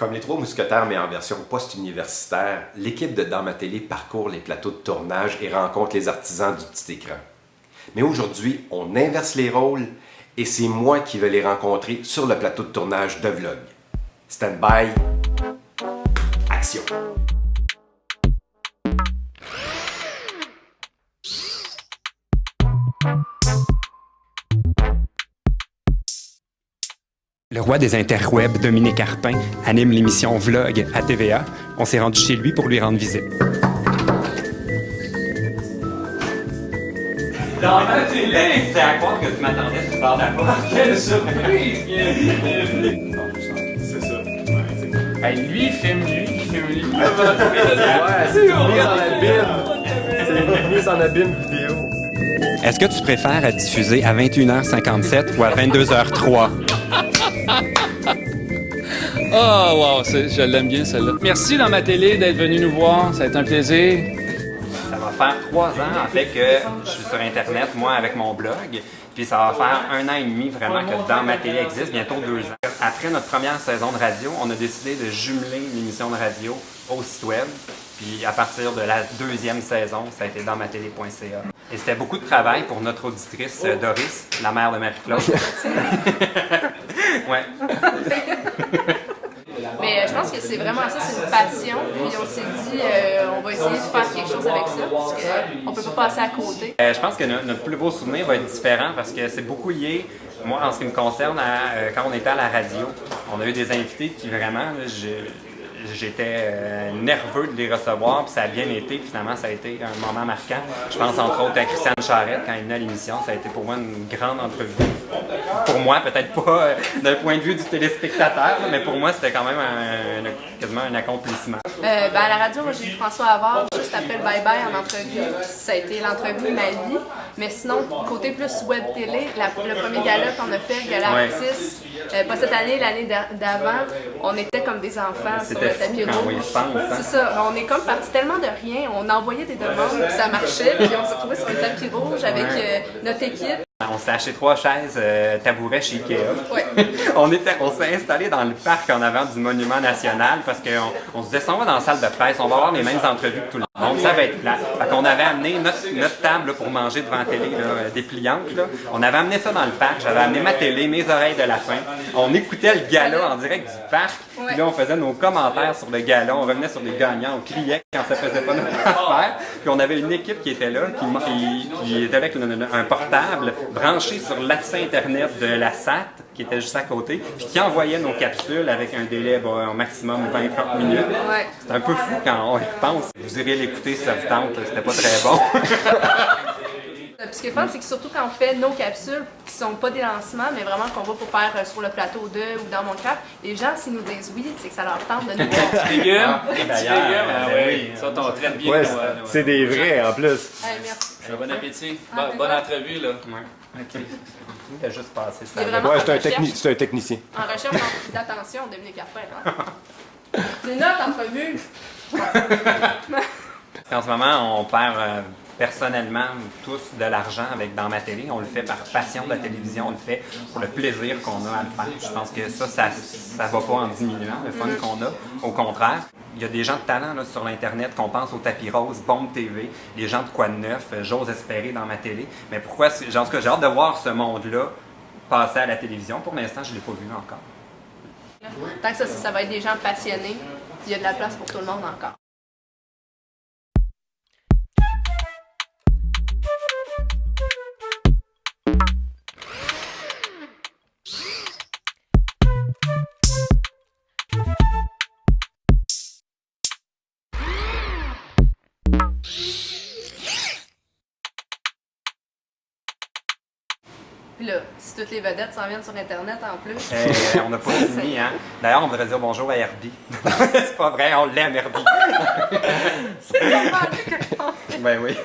Comme les Trois Mousquetaires, mais en version post-universitaire, l'équipe de Dans ma télé parcourt les plateaux de tournage et rencontre les artisans du petit écran. Mais aujourd'hui, on inverse les rôles et c'est moi qui vais les rencontrer sur le plateau de tournage de Vlog. Stand by, action! Le roi des interwebs, Dominique Arpin, anime l'émission Vlog à TVA. On s'est rendu chez lui pour lui rendre visite. Dans ma télé! C'est à croire que tu m'attendais sur le bord de la porte. Quelle surprise! Bienvenue! C'est ça. Ouais, Hey, lui, il filme lui. c'est une mise en abîme. C'est une mise en abîme vidéo. Est-ce que tu préfères être diffusé à 21h57 ou à 22h03? Oh, wow, je l'aime bien, celle-là. Merci dans ma télé d'être venu nous voir. Ça a été un plaisir. Ça va faire 3 ans, en fait, que je suis sur Internet, moi, avec mon blog. Puis ça va faire 1 an et demi, vraiment, que Dans ma télé existe, bientôt 2 ans. Après notre première saison de radio, on a décidé de jumeler l'émission de radio au site web. Puis à partir de la 2e saison, ça a été dansmatélé.ca. Et c'était beaucoup de travail pour notre auditrice Doris, la mère de Marie-Claude. Ouais. Mais je pense que c'est vraiment ça, c'est une passion. Puis on s'est dit, on va essayer de faire quelque chose avec ça, parce qu'on peut pas passer à côté. Je pense que notre plus beau souvenir va être différent parce que c'est beaucoup lié, moi, en ce qui me concerne, à quand on était à la radio. On a eu des invités qui vraiment, là, j'étais nerveux de les recevoir, puis ça a bien été, puis finalement ça a été un moment marquant. Je pense entre autres à Christiane Charette quand il venait à l'émission, ça a été pour moi une grande entrevue. Pour moi, peut-être pas d'un point de vue du téléspectateur, mais pour moi c'était quand même quasiment un accomplissement. À la radio, moi j'ai eu François Havard juste après le bye-bye en entrevue. Ça a été l'entrevue de ma vie. Mais sinon, côté plus web télé, le premier gala qu'on a fait, gala artiste, pas cette année, l'année d'avant, on était comme des enfants sur le tapis rouge. Oui, je pense, hein? C'est ça, on est comme parti tellement de rien, on envoyait des demandes, puis ça marchait, puis on s'est retrouvés sur le tapis rouge avec notre équipe. On s'est acheté 3 chaises tabourets chez Ikea. Ouais. On s'est installé dans le parc en avant du Monument National parce qu'on se disait, si on va dans la salle de presse, on va avoir les mêmes entrevues que tout le monde. Ça va être plat. Fait qu'on avait amené notre table là, pour manger devant la télé, là, dépliante. Là. On avait amené ça dans le parc. J'avais amené ma télé, mes oreilles de lapin. On écoutait le gala en direct du parc. Puis là, on faisait nos commentaires sur le gala. On revenait sur les gagnants. On criait quand ça faisait pas notre affaire. Puis on avait une équipe qui était là, qui était avec un portable branché sur l'accès Internet de la SAT, qui était juste à côté, puis qui envoyait nos capsules avec un délai au maximum 20-30 minutes. Ouais. C'est un peu fou quand on y repense. Vous irez l'écouter si ça vous tente, c'était pas très bon. Puis ce qui est fun, c'est que surtout quand on fait nos capsules, qui sont pas des lancements, mais vraiment qu'on va pour faire sur le plateau de ou dans mon craft, les gens, s'ils nous disent oui, c'est que ça leur tente de nous voir. Légumes, des petits d'ailleurs, légumes. oui. Ça, t'en traite bien. Ouais, c'est des vrais en plus. Hey, merci. Bon appétit. Bonne entrevue, là. OK. Il a juste passé ça. C'est vraiment Ouais, en c'est recherche- un technicien. En recherche d'attention, Dominique Arpin. Hein? C'est notre entrevue. En ce moment, on perd personnellement tous de l'argent avec Dans ma télé. On le fait par passion de la télévision, on le fait pour le plaisir qu'on a à le faire. Je pense que ça va pas en diminuant, le fun qu'on a. Au contraire, il y a des gens de talent là, sur l'Internet qu'on pense au tapis rose, Bombe TV, des gens de quoi de neuf, j'ose espérer Dans ma télé. Mais pourquoi, j'ai hâte de voir ce monde-là passer à la télévision. Pour l'instant, je ne l'ai pas vu encore. Tant que ça va être des gens passionnés, il y a de la place pour tout le monde encore. Puis là, si toutes les vedettes s'en viennent sur Internet en plus. On n'a pas fini, hein? D'ailleurs, on devrait dire bonjour à Herbie. C'est pas vrai, on l'aime, Herbie. C'est normal que je pense. Ben oui.